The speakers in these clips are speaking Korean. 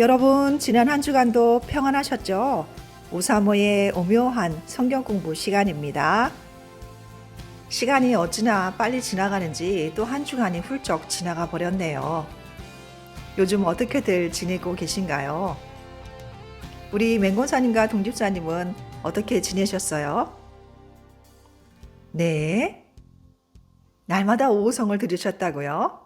여러분, 지난 한 주간도 평안하셨죠? 오사모의 오묘한 성경 공부 시간입니다. 시간이 어찌나 빨리 지나가는지 또 한 주간이 훌쩍 지나가 버렸네요. 요즘 어떻게들 지내고 계신가요? 우리 맹곤사님과 동집사님은 어떻게 지내셨어요? 네. 날마다 오호성을 들으셨다고요?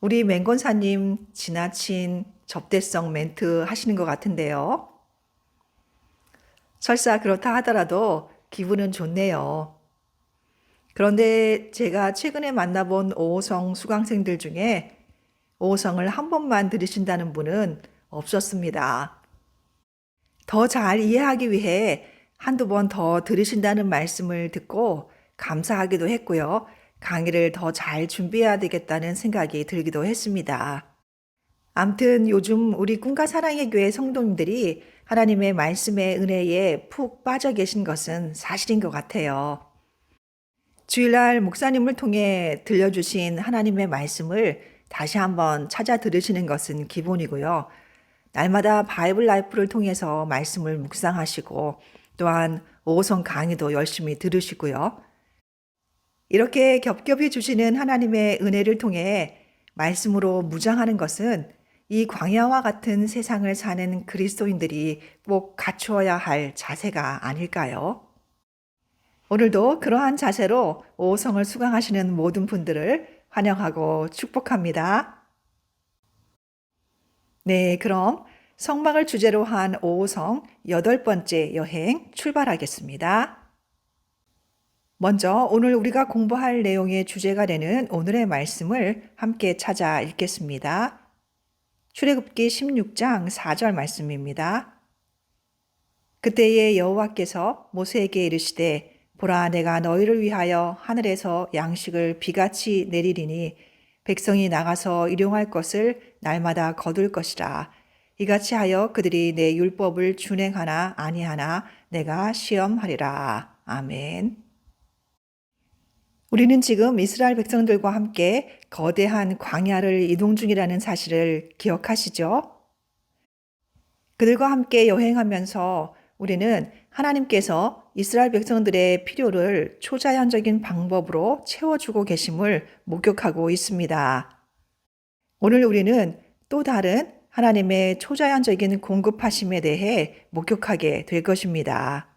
우리 맹곤사님 지나친 접대성 멘트 하시는 것 같은데요. 설사 그렇다 하더라도 기분은 좋네요. 그런데 제가 최근에 만나본 오호성 수강생들 중에 오호성을 한 번만 들으신다는 분은 없었습니다. 더 잘 이해하기 위해 한두 번 더 들으신다는 말씀을 듣고 감사하기도 했고요. 강의를 더 잘 준비해야 되겠다는 생각이 들기도 했습니다. 암튼 요즘 우리 꿈과 사랑의 교회 성도님들이 하나님의 말씀의 은혜에 푹 빠져 계신 것은 사실인 것 같아요. 주일날 목사님을 통해 들려주신 하나님의 말씀을 다시 한번 찾아 들으시는 것은 기본이고요. 날마다 바이블 라이프를 통해서 말씀을 묵상하시고 또한 오호성 강의도 열심히 들으시고요. 이렇게 겹겹이 주시는 하나님의 은혜를 통해 말씀으로 무장하는 것은 이 광야와 같은 세상을 사는 그리스도인들이 꼭 갖추어야 할 자세가 아닐까요? 오늘도 그러한 자세로 오호성을 수강하시는 모든 분들을 환영하고 축복합니다. 네, 그럼 성막을 주제로 한 오호성 8번째 여행 출발하겠습니다. 먼저 오늘 우리가 공부할 내용의 주제가 되는 오늘의 말씀을 함께 찾아 읽겠습니다. 출애굽기 16장 4절 말씀입니다. 그때에 여호와께서 모세에게 이르시되 보라 내가 너희를 위하여 하늘에서 양식을 비같이 내리리니 백성이 나가서 일용할 것을 날마다 거둘 것이라. 이같이 하여 그들이 내 율법을 준행하나 아니하나 내가 시험하리라. 아멘. 우리는 지금 이스라엘 백성들과 함께 거대한 광야를 이동 중이라는 사실을 기억하시죠? 그들과 함께 여행하면서 우리는 하나님께서 이스라엘 백성들의 필요를 초자연적인 방법으로 채워주고 계심을 목격하고 있습니다. 오늘 우리는 또 다른 하나님의 초자연적인 공급하심에 대해 목격하게 될 것입니다.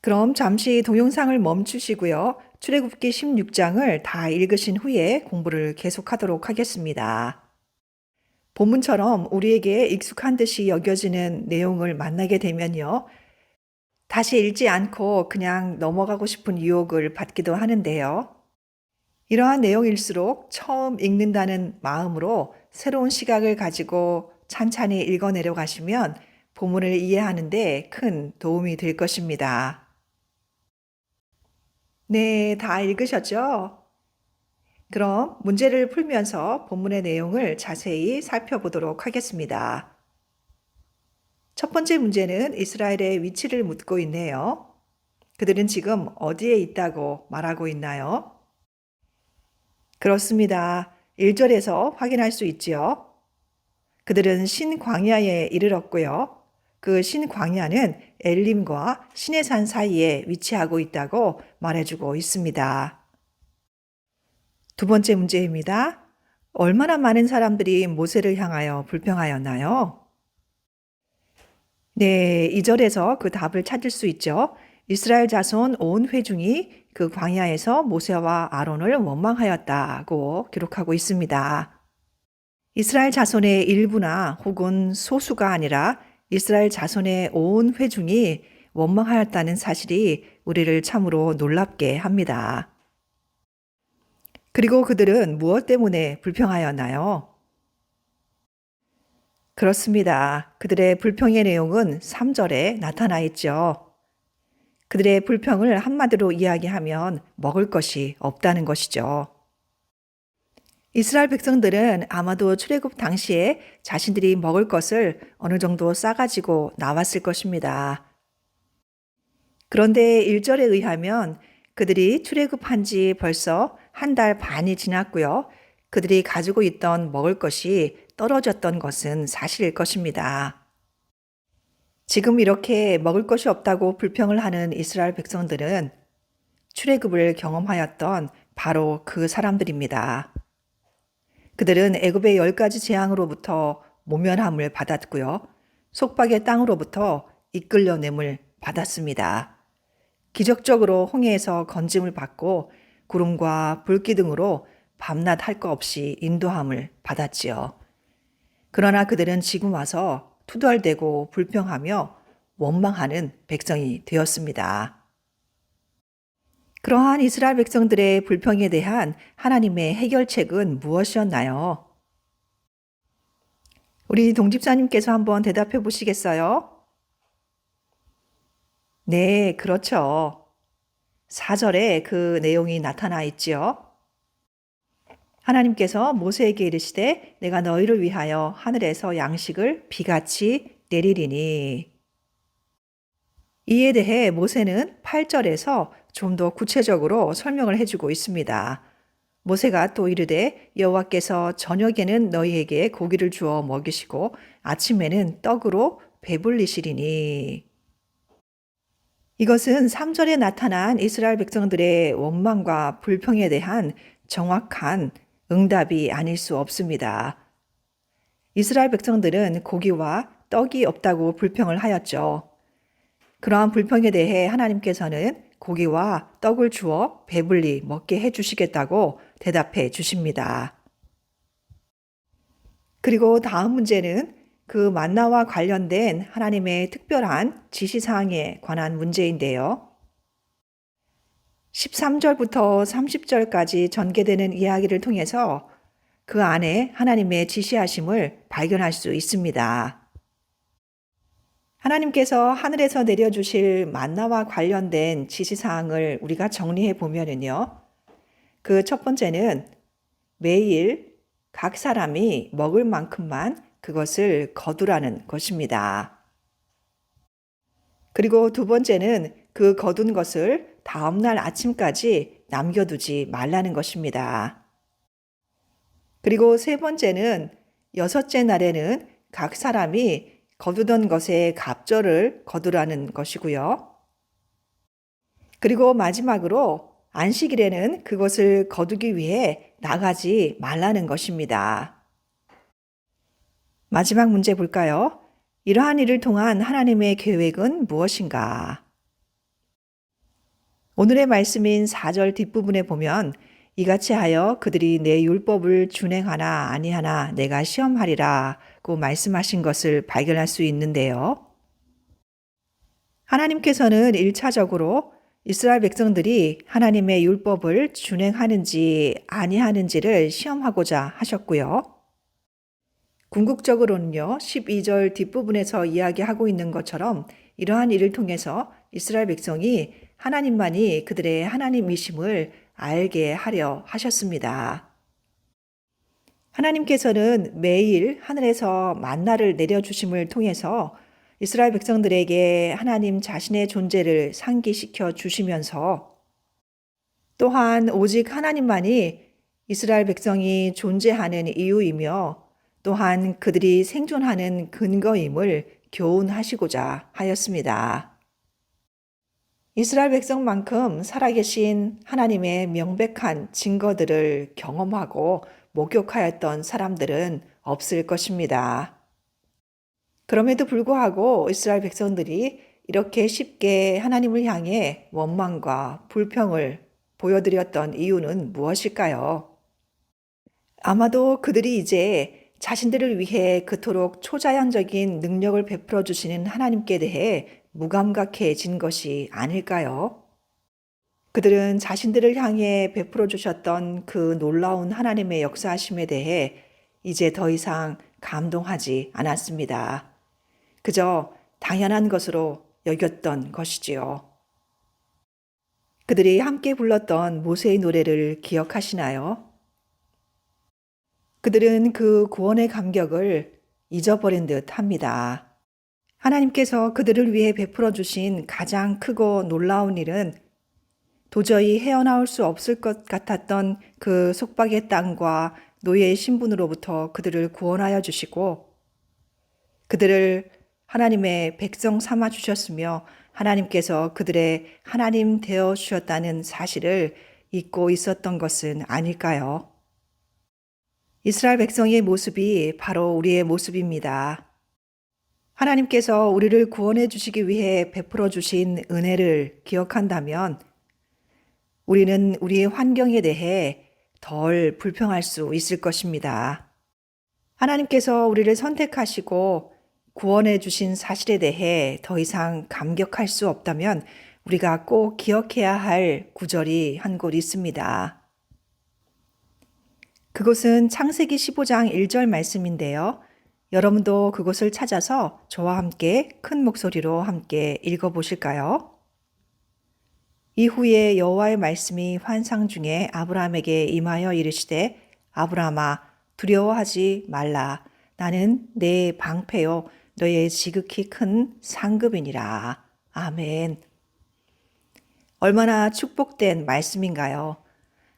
그럼 잠시 동영상을 멈추시고요. 출애굽기 16장을 다 읽으신 후에 공부를 계속하도록 하겠습니다. 본문처럼 우리에게 익숙한 듯이 여겨지는 내용을 만나게 되면요. 다시 읽지 않고 그냥 넘어가고 싶은 유혹을 받기도 하는데요. 이러한 내용일수록 처음 읽는다는 마음으로 새로운 시각을 가지고 찬찬히 읽어내려 가시면 본문을 이해하는 데 큰 도움이 될 것입니다. 네, 다 읽으셨죠? 그럼 문제를 풀면서 본문의 내용을 자세히 살펴보도록 하겠습니다. 첫 번째 문제는 이스라엘의 위치를 묻고 있네요. 그들은 지금 어디에 있다고 말하고 있나요? 그렇습니다. 1절에서 확인할 수 있지요. 그들은 신광야에 이르렀고요. 그 신광야는 엘림과 시내산 사이에 위치하고 있다고 말해주고 있습니다. 두 번째 문제입니다. 얼마나 많은 사람들이 모세를 향하여 불평하였나요? 네, 2절에서 그 답을 찾을 수 있죠. 이스라엘 자손 온 회중이 그 광야에서 모세와 아론을 원망하였다고 기록하고 있습니다. 이스라엘 자손의 일부나 혹은 소수가 아니라 이스라엘 자손의 온 회중이 원망하였다는 사실이 우리를 참으로 놀랍게 합니다. 그리고 그들은 무엇 때문에 불평하였나요? 그렇습니다. 그들의 불평의 내용은 3절에 나타나 있죠. 그들의 불평을 한마디로 이야기하면 먹을 것이 없다는 것이죠. 이스라엘 백성들은 아마도 출애굽 당시에 자신들이 먹을 것을 어느 정도 싸가지고 나왔을 것입니다. 그런데 1절에 의하면 그들이 출애굽한 지 벌써 한 달 반이 지났고요. 그들이 가지고 있던 먹을 것이 떨어졌던 것은 사실일 것입니다. 지금 이렇게 먹을 것이 없다고 불평을 하는 이스라엘 백성들은 출애굽을 경험하였던 바로 그 사람들입니다. 그들은 애굽의 10가지 재앙으로부터 모면함을 받았고요. 속박의 땅으로부터 이끌려냄을 받았습니다. 기적적으로 홍해에서 건짐을 받고 구름과 불기 등으로 밤낮 할 것 없이 인도함을 받았지요. 그러나 그들은 지금 와서 투덜대고 불평하며 원망하는 백성이 되었습니다. 그러한 이스라엘 백성들의 불평에 대한 하나님의 해결책은 무엇이었나요? 우리 동집사님께서 한번 대답해 보시겠어요? 네, 그렇죠. 4절에 그 내용이 나타나 있지요. 하나님께서 모세에게 이르시되 내가 너희를 위하여 하늘에서 양식을 비같이 내리리니. 이에 대해 모세는 8절에서 좀 더 구체적으로 설명을 해주고 있습니다. 모세가 또 이르되 여호와께서 저녁에는 너희에게 고기를 주어 먹이시고 아침에는 떡으로 배불리시리니. 이것은 3절에 나타난 이스라엘 백성들의 원망과 불평에 대한 정확한 응답이 아닐 수 없습니다. 이스라엘 백성들은 고기와 떡이 없다고 불평을 하였죠. 그러한 불평에 대해 하나님께서는 고기와 떡을 주어 배불리 먹게 해주시겠다고 대답해 주십니다. 그리고 다음 문제는 그 만나와 관련된 하나님의 특별한 지시사항에 관한 문제인데요. 13절부터 30절까지 전개되는 이야기를 통해서 그 안에 하나님의 지시하심을 발견할 수 있습니다. 하나님께서 하늘에서 내려주실 만나와 관련된 지시사항을 우리가 정리해 보면은요. 그 첫 번째는 매일 각 사람이 먹을 만큼만 그것을 거두라는 것입니다. 그리고 두 번째는 그 거둔 것을 다음날 아침까지 남겨두지 말라는 것입니다. 그리고 세 번째는 6째 날에는 각 사람이 거두던 것의 갑절을 거두라는 것이고요. 그리고 마지막으로 안식일에는 그것을 거두기 위해 나가지 말라는 것입니다. 마지막 문제 볼까요? 이러한 일을 통한 하나님의 계획은 무엇인가? 오늘의 말씀인 4절 뒷부분에 보면 이같이 하여 그들이 내 율법을 준행하나 아니하나 내가 시험하리라고 말씀하신 것을 발견할 수 있는데요. 하나님께서는 1차적으로 이스라엘 백성들이 하나님의 율법을 준행하는지 아니하는지를 시험하고자 하셨고요. 궁극적으로는요, 12절 뒷부분에서 이야기하고 있는 것처럼 이러한 일을 통해서 이스라엘 백성이 하나님만이 그들의 하나님이심을 알게 하려 하셨습니다. 하나님께서는 매일 하늘에서 만나를 내려주심을 통해서 이스라엘 백성들에게 하나님 자신의 존재를 상기시켜 주시면서 또한 오직 하나님만이 이스라엘 백성이 존재하는 이유이며 또한 그들이 생존하는 근거임을 교훈하시고자 하였습니다. 이스라엘 백성만큼 살아계신 하나님의 명백한 증거들을 경험하고 목격하였던 사람들은 없을 것입니다. 그럼에도 불구하고 이스라엘 백성들이 이렇게 쉽게 하나님을 향해 원망과 불평을 보여드렸던 이유는 무엇일까요? 아마도 그들이 이제 자신들을 위해 그토록 초자연적인 능력을 베풀어 주시는 하나님께 대해 무감각해진 것이 아닐까요? 그들은 자신들을 향해 베풀어 주셨던 그 놀라운 하나님의 역사하심에 대해 이제 더 이상 감동하지 않았습니다. 그저 당연한 것으로 여겼던 것이지요. 그들이 함께 불렀던 모세의 노래를 기억하시나요? 그들은 그 구원의 감격을 잊어버린 듯 합니다. 하나님께서 그들을 위해 베풀어 주신 가장 크고 놀라운 일은 도저히 헤어나올 수 없을 것 같았던 그 속박의 땅과 노예의 신분으로부터 그들을 구원하여 주시고 그들을 하나님의 백성 삼아 주셨으며 하나님께서 그들의 하나님 되어 주셨다는 사실을 잊고 있었던 것은 아닐까요? 이스라엘 백성의 모습이 바로 우리의 모습입니다. 하나님께서 우리를 구원해 주시기 위해 베풀어 주신 은혜를 기억한다면 우리는 우리의 환경에 대해 덜 불평할 수 있을 것입니다. 하나님께서 우리를 선택하시고 구원해 주신 사실에 대해 더 이상 감격할 수 없다면 우리가 꼭 기억해야 할 구절이 한 곳 있습니다. 그곳은 창세기 15장 1절 말씀인데요. 여러분도 그곳을 찾아서 저와 함께 큰 목소리로 함께 읽어보실까요? 이후에 여호와의 말씀이 환상 중에 아브라함에게 임하여 이르시되 아브라함아 두려워하지 말라. 나는 내 방패요 너의 지극히 큰 상급이니라. 아멘. 얼마나 축복된 말씀인가요?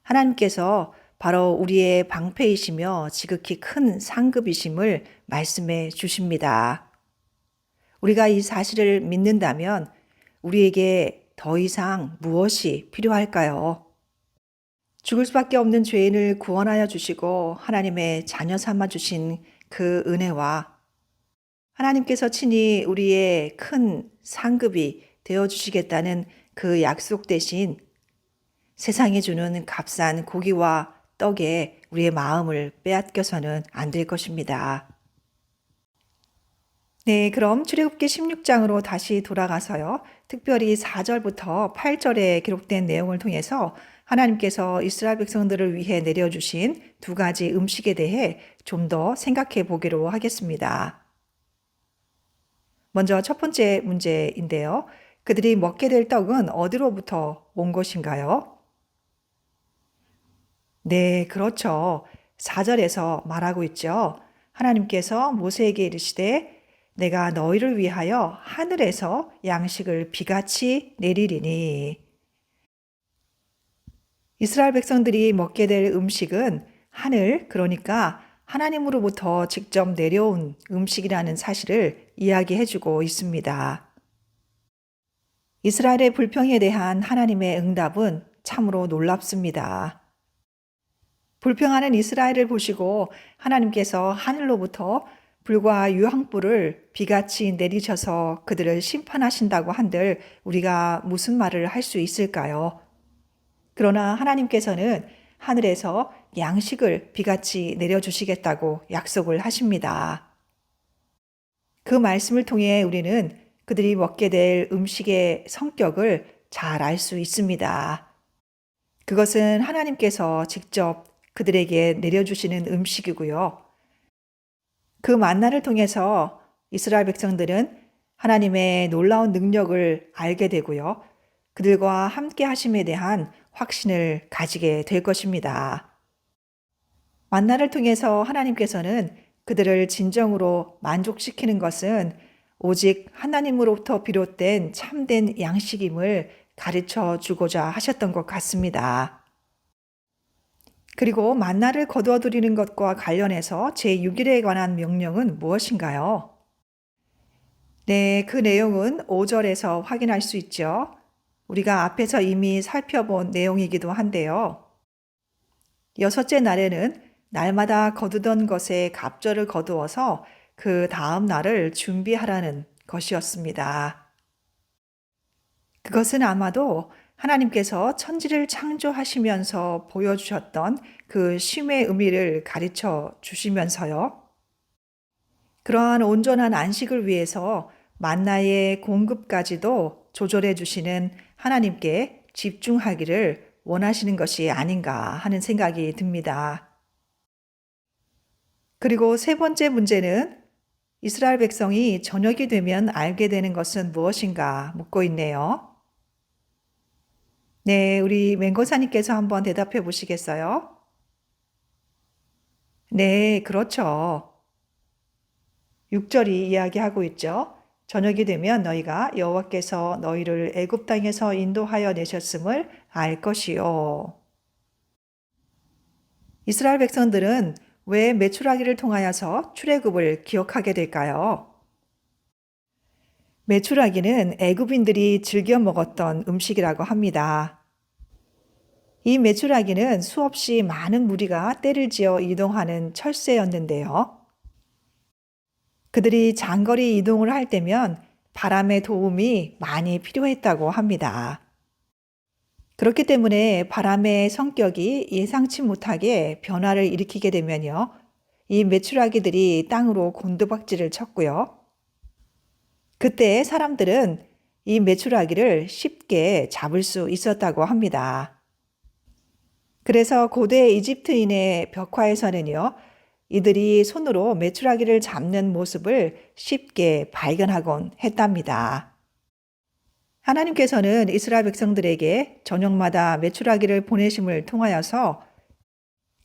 하나님께서 바로 우리의 방패이시며 지극히 큰 상급이심을 말씀해 주십니다. 우리가 이 사실을 믿는다면 우리에게 더 이상 무엇이 필요할까요? 죽을 수밖에 없는 죄인을 구원하여 주시고 하나님의 자녀 삼아 주신 그 은혜와 하나님께서 친히 우리의 큰 상급이 되어 주시겠다는 그 약속 대신 세상이 주는 값싼 고기와 떡에 우리의 마음을 빼앗겨서는 안 될 것입니다. 네, 그럼 출애굽기 16장으로 다시 돌아가서요. 특별히 4절부터 8절에 기록된 내용을 통해서 하나님께서 이스라엘 백성들을 위해 내려주신 두 가지 음식에 대해 좀 더 생각해 보기로 하겠습니다. 먼저 첫 번째 문제인데요. 그들이 먹게 될 떡은 어디로부터 온 것인가요? 네, 그렇죠. 4절에서 말하고 있죠. 하나님께서 모세에게 이르시되 내가 너희를 위하여 하늘에서 양식을 비같이 내리리니. 이스라엘 백성들이 먹게 될 음식은 하늘, 그러니까 하나님으로부터 직접 내려온 음식이라는 사실을 이야기해 주고 있습니다. 이스라엘의 불평에 대한 하나님의 응답은 참으로 놀랍습니다. 불평하는 이스라엘을 보시고 하나님께서 하늘로부터 불과 유황불을 비같이 내리셔서 그들을 심판하신다고 한들 우리가 무슨 말을 할 수 있을까요? 그러나 하나님께서는 하늘에서 양식을 비같이 내려주시겠다고 약속을 하십니다. 그 말씀을 통해 우리는 그들이 먹게 될 음식의 성격을 잘 알 수 있습니다. 그것은 하나님께서 직접 그들에게 내려주시는 음식이고요. 그 만나를 통해서 이스라엘 백성들은 하나님의 놀라운 능력을 알게 되고요. 그들과 함께 하심에 대한 확신을 가지게 될 것입니다. 만나를 통해서 하나님께서는 그들을 진정으로 만족시키는 것은 오직 하나님으로부터 비롯된 참된 양식임을 가르쳐 주고자 하셨던 것 같습니다. 그리고 만나를 거두어 드리는 것과 관련해서 제6일에 관한 명령은 무엇인가요? 네, 그 내용은 5절에서 확인할 수 있죠. 우리가 앞에서 이미 살펴본 내용이기도 한데요. 여섯째 날에는 날마다 거두던 것의 갑절을 거두어서 그 다음 날을 준비하라는 것이었습니다. 그것은 아마도 하나님께서 천지를 창조하시면서 보여주셨던 그 쉼의 의미를 가르쳐 주시면서요. 그러한 온전한 안식을 위해서 만나의 공급까지도 조절해 주시는 하나님께 집중하기를 원하시는 것이 아닌가 하는 생각이 듭니다. 그리고 세 번째 문제는 이스라엘 백성이 저녁이 되면 알게 되는 것은 무엇인가 묻고 있네요. 네, 우리 맹고사님께서 한번 대답해 보시겠어요? 네, 그렇죠. 6절이 이야기하고 있죠. 저녁이 되면 너희가 여호와께서 너희를 애굽 땅에서 인도하여 내셨음을 알 것이요. 이스라엘 백성들은 왜 메추라기를 통하여서 출애굽을 기억하게 될까요? 메추라기는 애굽인들이 즐겨 먹었던 음식이라고 합니다. 이 메추라기는 수없이 많은 무리가 떼를 지어 이동하는 철새였는데요. 그들이 장거리 이동을 할 때면 바람의 도움이 많이 필요했다고 합니다. 그렇기 때문에 바람의 성격이 예상치 못하게 변화를 일으키게 되면요. 이 메추라기들이 땅으로 곤두박질을 쳤고요. 그때 사람들은 이 메추라기를 쉽게 잡을 수 있었다고 합니다. 그래서 고대 이집트인의 벽화에서는요, 이들이 손으로 메추라기를 잡는 모습을 쉽게 발견하곤 했답니다. 하나님께서는 이스라엘 백성들에게 저녁마다 메추라기를 보내심을 통하여서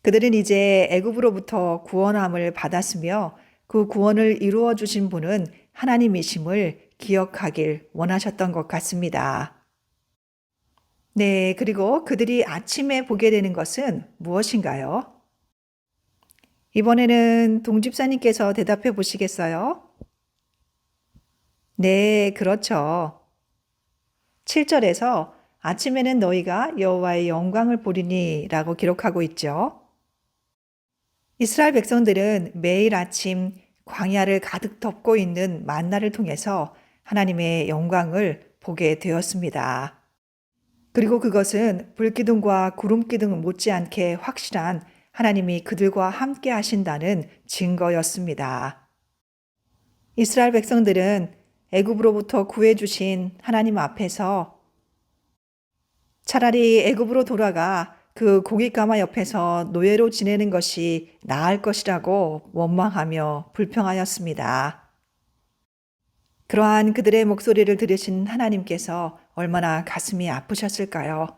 그들은 이제 애굽으로부터 구원함을 받았으며 그 구원을 이루어 주신 분은 하나님이심을 기억하길 원하셨던 것 같습니다. 네, 그리고 그들이 아침에 보게 되는 것은 무엇인가요? 이번에는 동집사님께서 대답해 보시겠어요? 네, 그렇죠. 7절에서 아침에는 너희가 여호와의 영광을 보리니 라고 기록하고 있죠. 이스라엘 백성들은 매일 아침 광야를 가득 덮고 있는 만나를 통해서 하나님의 영광을 보게 되었습니다. 그리고 그것은 불기둥과 구름기둥 못지않게 확실한 하나님이 그들과 함께 하신다는 증거였습니다. 이스라엘 백성들은 애굽으로부터 구해 주신 하나님 앞에서 차라리 애굽으로 돌아가 그 고깃가마 옆에서 노예로 지내는 것이 나을 것이라고 원망하며 불평하였습니다. 그러한 그들의 목소리를 들으신 하나님께서 얼마나 가슴이 아프셨을까요?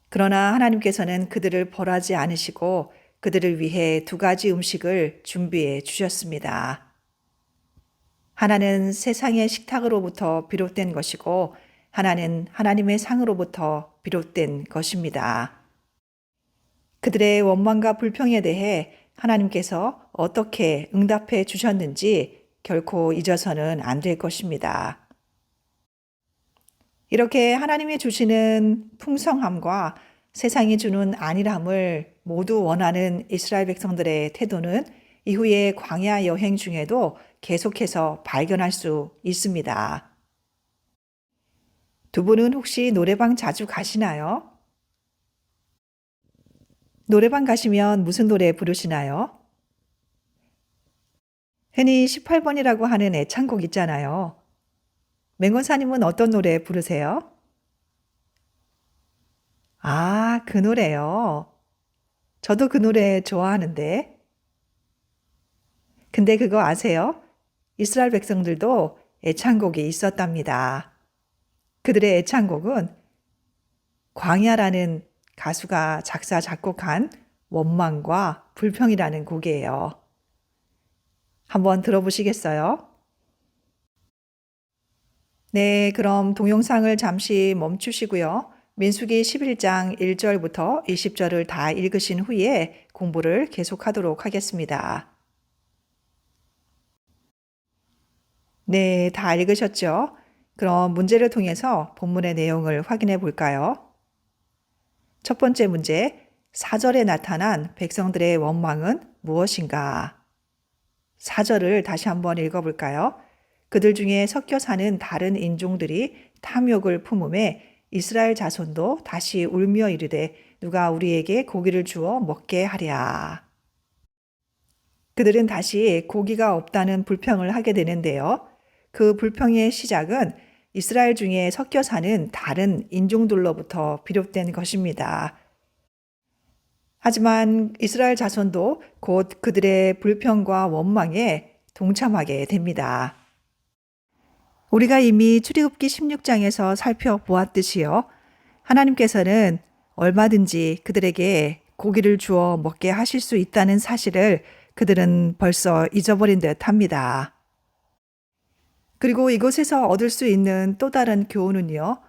그러나 하나님께서는 그들을 벌하지 않으시고 그들을 위해 2가지 음식을 준비해 주셨습니다. 하나는 세상의 식탁으로부터 비롯된 것이고 하나는 하나님의 상으로부터 비롯된 것입니다. 그들의 원망과 불평에 대해 하나님께서 어떻게 응답해 주셨는지 결코 잊어서는 안 될 것입니다. 이렇게 하나님이 주시는 풍성함과 세상이 주는 안일함을 모두 원하는 이스라엘 백성들의 태도는 이후의 광야 여행 중에도 계속해서 발견할 수 있습니다. 두 분은 혹시 노래방 자주 가시나요? 노래방 가시면 무슨 노래 부르시나요? 흔히 18번이라고 하는 애창곡 있잖아요. 맹원사님은 어떤 노래 부르세요? 아, 그 노래요. 저도 그 노래 좋아하는데. 근데 그거 아세요? 이스라엘 백성들도 애창곡이 있었답니다. 그들의 애창곡은 광야라는 가수가 작사, 작곡한 원망과 불평이라는 곡이에요. 한번 들어보시겠어요? 네, 그럼 동영상을 잠시 멈추시고요. 민수기 11장 1절부터 20절을 다 읽으신 후에 공부를 계속하도록 하겠습니다. 네, 다 읽으셨죠? 그럼 문제를 통해서 본문의 내용을 확인해 볼까요? 첫 번째 문제, 4절에 나타난 백성들의 원망은 무엇인가? 4절을 다시 한번 읽어볼까요? 그들 중에 섞여 사는 다른 인종들이 탐욕을 품음에 이스라엘 자손도 다시 울며 이르되 누가 우리에게 고기를 주어 먹게 하랴. 그들은 다시 고기가 없다는 불평을 하게 되는데요. 그 불평의 시작은 이스라엘 중에 섞여 사는 다른 인종들로부터 비롯된 것입니다. 하지만 이스라엘 자손도 곧 그들의 불평과 원망에 동참하게 됩니다. 우리가 이미 출애굽기 16장에서 살펴보았듯이요. 하나님께서는 얼마든지 그들에게 고기를 주어 먹게 하실 수 있다는 사실을 그들은 벌써 잊어버린 듯 합니다. 그리고 이곳에서 얻을 수 있는 또 다른 교훈은요.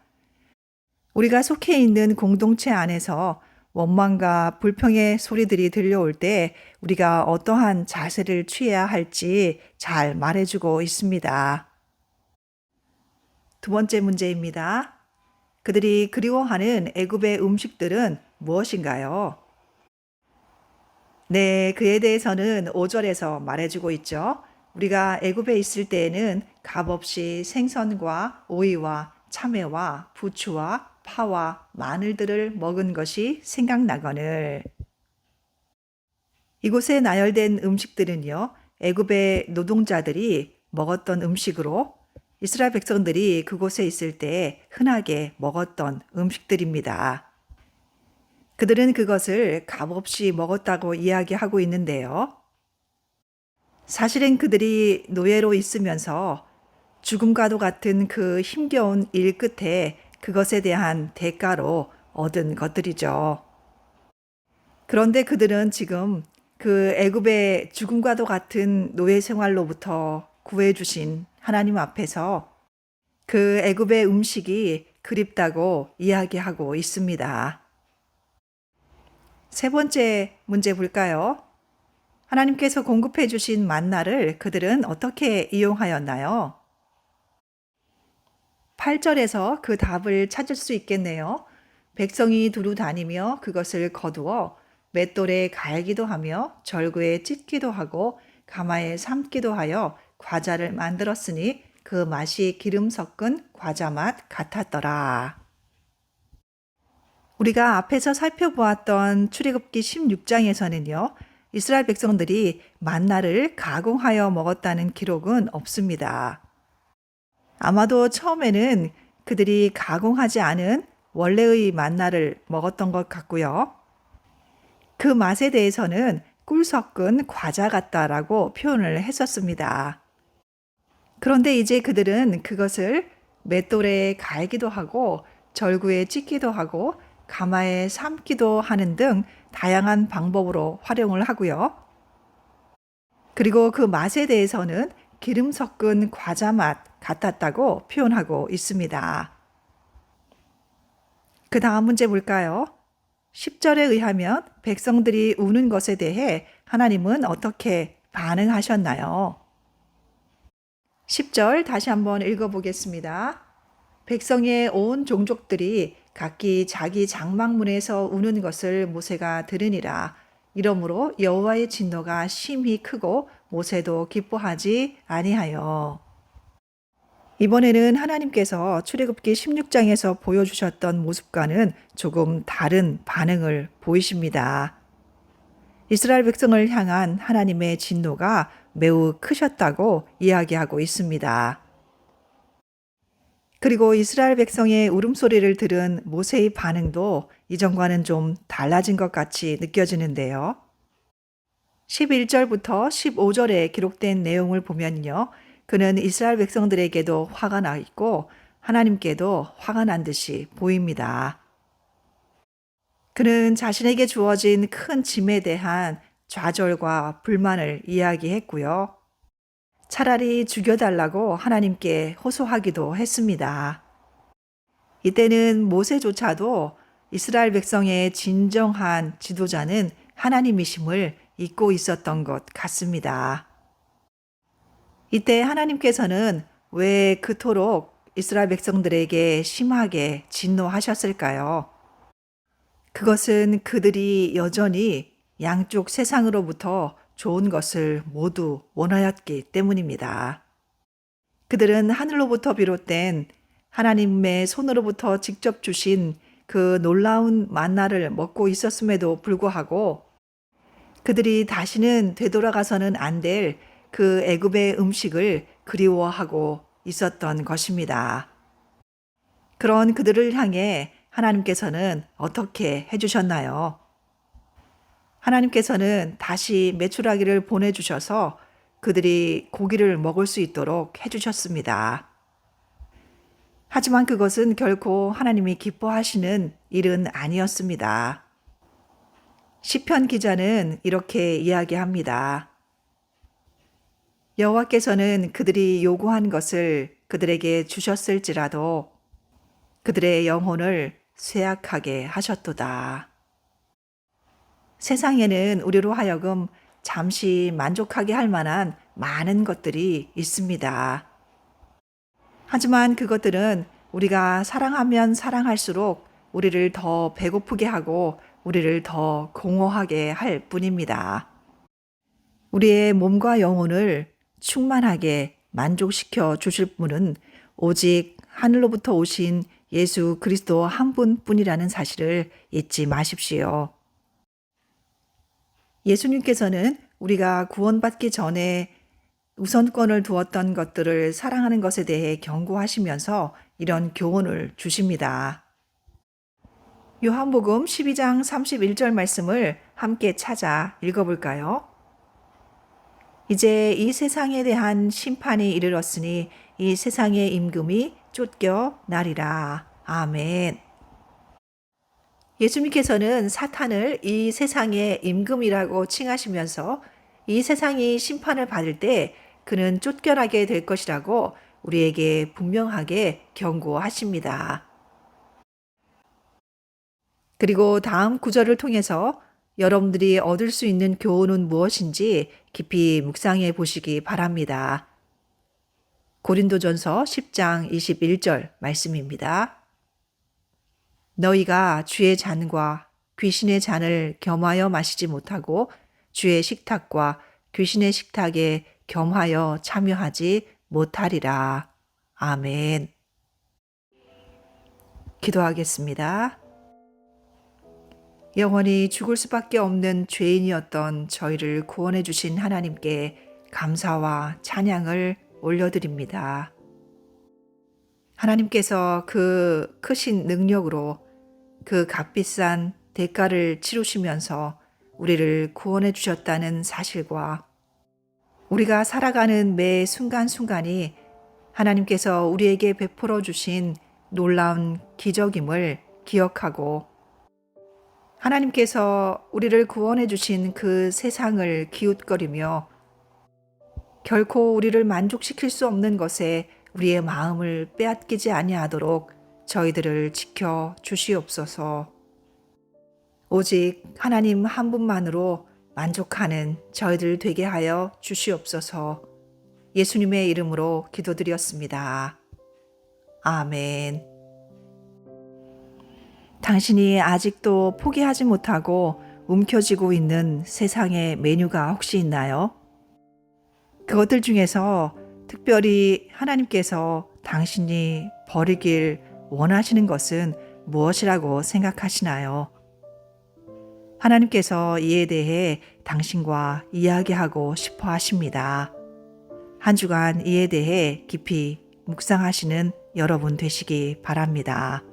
우리가 속해 있는 공동체 안에서 원망과 불평의 소리들이 들려올 때 우리가 어떠한 자세를 취해야 할지 잘 말해주고 있습니다. 두 번째 문제입니다. 그들이 그리워하는 애굽의 음식들은 무엇인가요? 네, 그에 대해서는 5절에서 말해주고 있죠. 우리가 애굽에 있을 때에는 값없이 생선과 오이와 참외와 부추와 파와 마늘들을 먹은 것이 생각나거늘. 이곳에 나열된 음식들은요, 애굽의 노동자들이 먹었던 음식으로 이스라엘 백성들이 그곳에 있을 때 흔하게 먹었던 음식들입니다. 그들은 그것을 값없이 먹었다고 이야기하고 있는데요. 사실은 그들이 노예로 있으면서 죽음과도 같은 그 힘겨운 일 끝에 그것에 대한 대가로 얻은 것들이죠. 그런데 그들은 지금 그 애굽의 죽음과도 같은 노예 생활로부터 구해주신 하나님 앞에서 그 애굽의 음식이 그립다고 이야기하고 있습니다. 세 번째 문제 볼까요? 하나님께서 공급해 주신 만나를 그들은 어떻게 이용하였나요? 8절에서 그 답을 찾을 수 있겠네요. 백성이 두루 다니며 그것을 거두어 맷돌에 갈기도 하며 절구에 찢기도 하고 가마에 삶기도 하여 과자를 만들었으니 그 맛이 기름 섞은 과자 맛 같았더라. 우리가 앞에서 살펴보았던 출애굽기 16장에서는요. 이스라엘 백성들이 만나를 가공하여 먹었다는 기록은 없습니다. 아마도 처음에는 그들이 가공하지 않은 원래의 만나를 먹었던 것 같고요. 그 맛에 대해서는 꿀 섞은 과자 같다라고 표현을 했었습니다. 그런데 이제 그들은 그것을 맷돌에 갈기도 하고 절구에 찢기도 하고 가마에 삶기도 하는 등 다양한 방법으로 활용을 하고요. 그리고 그 맛에 대해서는 기름 섞은 과자 맛 같았다고 표현하고 있습니다. 그 다음 문제 볼까요? 10절에 의하면 백성들이 우는 것에 대해 하나님은 어떻게 반응하셨나요? 10절 다시 한번 읽어보겠습니다. 백성의 온 종족들이 각기 자기 장막문에서 우는 것을 모세가 들으니라. 이러므로 여호와의 진노가 심히 크고 모세도 기뻐하지 아니하여. 이번에는 하나님께서 출애굽기 16장에서 보여주셨던 모습과는 조금 다른 반응을 보이십니다. 이스라엘 백성을 향한 하나님의 진노가 매우 크셨다고 이야기하고 있습니다. 그리고 이스라엘 백성의 울음소리를 들은 모세의 반응도 이전과는 좀 달라진 것 같이 느껴지는데요. 11절부터 15절에 기록된 내용을 보면요. 그는 이스라엘 백성들에게도 화가 나 있고 하나님께도 화가 난 듯이 보입니다. 그는 자신에게 주어진 큰 짐에 대한 좌절과 불만을 이야기했고요. 차라리 죽여달라고 하나님께 호소하기도 했습니다. 이때는 모세조차도 이스라엘 백성의 진정한 지도자는 하나님이심을 잊고 있었던 것 같습니다. 이때 하나님께서는 왜 그토록 이스라엘 백성들에게 심하게 진노하셨을까요? 그것은 그들이 여전히 양쪽 세상으로부터 좋은 것을 모두 원하였기 때문입니다. 그들은 하늘로부터 비롯된 하나님의 손으로부터 직접 주신 그 놀라운 만나를 먹고 있었음에도 불구하고 그들이 다시는 되돌아가서는 안 될 그 애굽의 음식을 그리워하고 있었던 것입니다. 그런 그들을 향해 하나님께서는 어떻게 해주셨나요? 하나님께서는 다시 메추라기를 보내주셔서 그들이 고기를 먹을 수 있도록 해주셨습니다. 하지만 그것은 결코 하나님이 기뻐하시는 일은 아니었습니다. 시편 기자는 이렇게 이야기합니다. 여호와께서는 그들이 요구한 것을 그들에게 주셨을지라도 그들의 영혼을 쇠약하게 하셨도다. 세상에는 우리로 하여금 잠시 만족하게 할 만한 많은 것들이 있습니다. 하지만 그것들은 우리가 사랑하면 사랑할수록 우리를 더 배고프게 하고 우리를 더 공허하게 할 뿐입니다. 우리의 몸과 영혼을 충만하게 만족시켜 주실 분은 오직 하늘로부터 오신 예수 그리스도 한 분뿐이라는 사실을 잊지 마십시오. 예수님께서는 우리가 구원받기 전에 우선권을 두었던 것들을 사랑하는 것에 대해 경고하시면서 이런 교훈을 주십니다. 요한복음 12장 31절 말씀을 함께 찾아 읽어볼까요? 이제 이 세상에 대한 심판이 이르렀으니 이 세상의 임금이 쫓겨나리라. 아멘. 예수님께서는 사탄을 이 세상의 임금이라고 칭하시면서 이 세상이 심판을 받을 때 그는 쫓겨나게 될 것이라고 우리에게 분명하게 경고하십니다. 그리고 다음 구절을 통해서 여러분들이 얻을 수 있는 교훈은 무엇인지 깊이 묵상해 보시기 바랍니다. 고린도전서 10장 21절 말씀입니다. 너희가 주의 잔과 귀신의 잔을 겸하여 마시지 못하고 주의 식탁과 귀신의 식탁에 겸하여 참여하지 못하리라. 아멘. 기도하겠습니다. 영원히 죽을 수밖에 없는 죄인이었던 저희를 구원해 주신 하나님께 감사와 찬양을 올려드립니다. 하나님께서 그 크신 능력으로 그 값비싼 대가를 치르시면서 우리를 구원해 주셨다는 사실과 우리가 살아가는 매 순간순간이 하나님께서 우리에게 베풀어 주신 놀라운 기적임을 기억하고 하나님께서 우리를 구원해 주신 그 세상을 기웃거리며 결코 우리를 만족시킬 수 없는 것에 우리의 마음을 빼앗기지 아니하도록 저희들을 지켜 주시옵소서. 오직 하나님 한 분만으로 만족하는 저희들 되게 하여 주시옵소서. 예수님의 이름으로 기도드렸습니다. 아멘. 당신이 아직도 포기하지 못하고 움켜쥐고 있는 세상의 메뉴가 혹시 있나요? 그것들 중에서 특별히 하나님께서 당신이 버리길 원하시는 것은 무엇이라고 생각하시나요? 하나님께서 이에 대해 당신과 이야기하고 싶어 하십니다. 한 주간 이에 대해 깊이 묵상하시는 여러분 되시기 바랍니다.